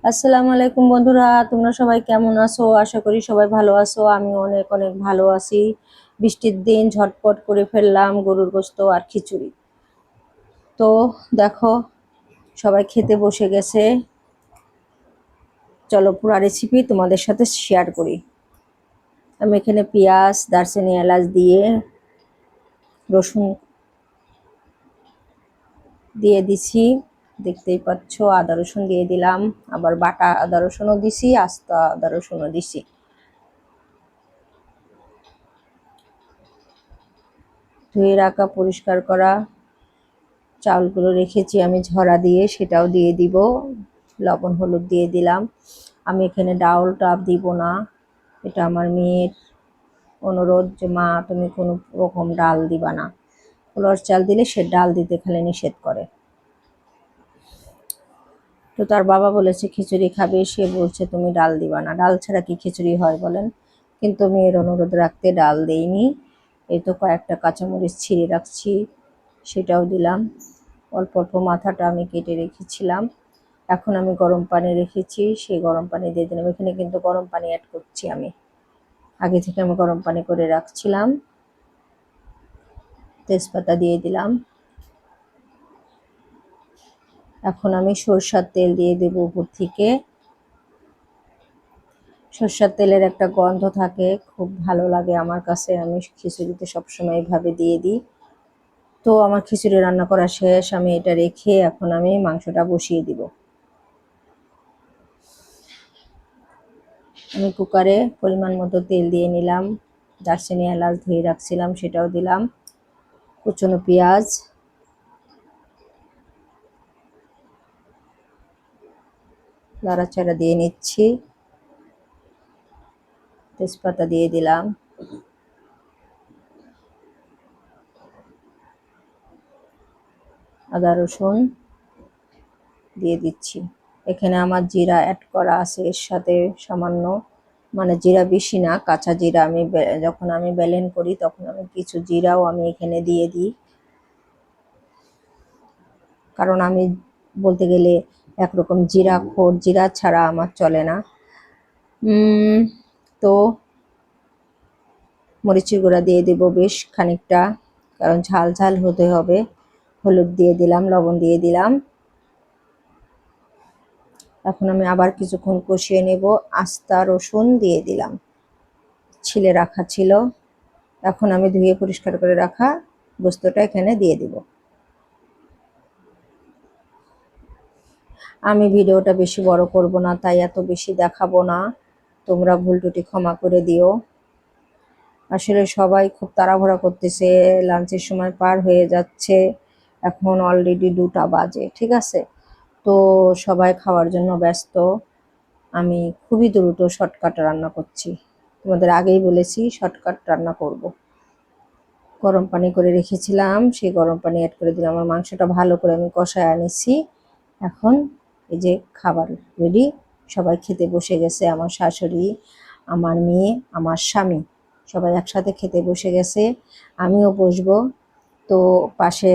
আসসালামু আলাইকুম বন্ধুরা, তোমরা সবাই কেমন আছো? আশা করি সবাই ভালো আছো। আমি অনেক অনেক ভালো আছি। বৃষ্টির দিন ঝটপট করে ফেললাম গরুর গোশত আর খিচুড়ি। তো দেখো, সবাই খেতে বসে গেছে। চলো পুরো রেসিপি তোমাদের সাথে শেয়ার করি। আমি এখানে পেঁয়াজ, দারচিনি, এলাচ দিয়ে রসুন দিয়ে দিছি, দেখতেই পাচ্ছ। আদা রসুন দিয়ে দিলাম, আবার বাটা আদা রসুনও দিছি, আস্তা আদা রসুনও দিছি। ধুয়ে রাখা পরিষ্কার করা চাউলগুলো রেখেছি আমি ঝরা দিয়ে, সেটাও দিয়ে দিব। লবণ হলুদ দিয়ে দিলাম। আমি এখানে ডাউলটা দিব না, এটা আমার মেয়ের অনুরোধ যে মা তুমি কোনো রকম ডাল দিবা না। পোলার চাল দিলে সে ডাল দিতে খালি নিষেধ করে। তো তার বাবা বলেছে খিচুড়ি খাবে, সে বলছে তুমি ডাল দিবা না। ডাল ছাড়া কি খিচুড়ি হয় বলেন? কিন্তু মেয়ের অনুরোধ রাখতে ডাল দেইনি। এই তো কয়েকটা কাঁচামরিচ ছিঁড়ে রাখছি, সেটাও দিলাম। অল্প অল্প মাথাটা আমি কেটে রেখেছিলাম। এখন আমি গরম পানি রেখেছি, সেই গরম পানি দিয়ে দিলাম। এখানে কিন্তু গরম পানি অ্যাড করছি আমি, আগে থেকে আমি গরম পানি করে রাখছিলাম। তেজপাতা দিয়ে দিলাম। এখন আমি সরষের তেল দিয়ে দেবো উপর থেকে। সরষের তেলের একটা গন্ধ থাকে, খুব ভালো লাগে আমার কাছে। আমি খিচুড়িতে সবসময় এইভাবে দিয়ে দিই। তো আমার খিচুড়ি রান্না করা শেষ, আমি এটা রেখে এখন আমি মাংসটা বসিয়ে দিব। আমি কুকারে পরিমাণ মতো তেল দিয়ে নিলাম। দারচিনি এলাচ ধুয়ে রাখছিলাম, সেটাও দিলাম। কুচনো পেঁয়াজ, নাড়াচাড়া দিয়ে নিচ্ছি। তেজপাতা দিয়ে দিলাম। আদা রসুন দিয়ে দিচ্ছি। এখানে আমার জিরা অ্যাড করা আছে এর সাথে সামান্য, মানে জিরা বেশি না, কাঁচা জিরা। আমি যখন আমি ব্লেন্ড করি তখন আমি কিছু জিরাও আমি এখানে দিয়ে দিই, কারণ আমি বলতে গেলে একরকম জিরা খোর, জিরা ছাড়া আমার চলে না। তো মরিচের গুঁড়া দিয়ে দেব বেশ খানিকটা, কারণ ঝাল ঝাল হতে হবে। হলুদ দিয়ে দিলাম, লবণ দিয়ে দিলাম। এখন আমি আবার কিছুক্ষণ কষিয়ে নেব। আস্তা রসুন দিয়ে দিলাম, ছিলে রাখা ছিল। এখন আমি ধুয়ে পরিষ্কার করে রাখা গোস্তটা এখানে দিয়ে দিব। আমি ভিডিওটা বেশি বড় করব না, তাই এত বেশি দেখাবো না, তোমরা ভুল ত্রুটি ক্ষমা করে দিও। আসলে সবাই খুব তাড়াহুড়া করতেছে, লাঞ্চের সময় পার হয়ে যাচ্ছে, এখন অলরেডি 2টা বাজে, ঠিক আছে? তো সবাই খাওয়ার জন্য ব্যস্ত। আমি খুবই দ্রুত শর্টকাট রান্না করছি, তোমাদের আগেই বলেছি শর্টকাট রান্না করব। গরম পানি করে রেখেছিলাম, সেই গরম পানি অ্যাড করে দিলাম। আমার মাংসটা ভালো করে আমি কষায় আনিছি। এখন এই যে খাবার রেডি, সবাই খেতে বসে গেছে। আমার শাশুড়ি, আমার মেয়ে, আমার স্বামী সবাই একসাথে খেতে বসে গেছে, আমিও বসবো। তো পাশে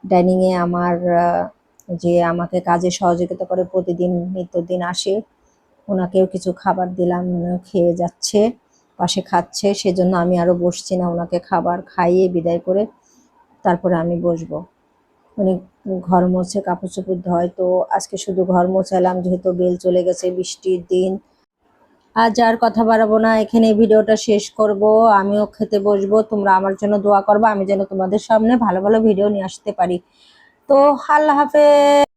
ডাইনিংয়ে আমার যে আমাকে কাজে সহযোগিতা করে প্রতিদিন নিত্যদিন আসে, ওনাকেও কিছু খাবার দিলাম, উনিও খেয়ে যাচ্ছে, পাশে খাচ্ছে। সেজন্য আমি আরও বসছি না, ওনাকে খাবার খাইয়ে বিদায় করে তারপরে আমি বসবো। উনি ঘর মোছে, কাপড় চোপড় ধয়। তো আজকে শুধু ঘর মোছালাম, যেহেতু বেল চলে গেছে, বৃষ্টির দিন। আজ আর কথা বাড়াবো না, এখানে ভিডিওটা শেষ করব। আমিও খেতে বসবো, তোমরা আমার জন্য দোয়া করবা, আমি যেন তোমাদের সামনে ভালো ভালো ভিডিও নিয়ে আসতে পারি। তো আল্লাহ হাফেজ।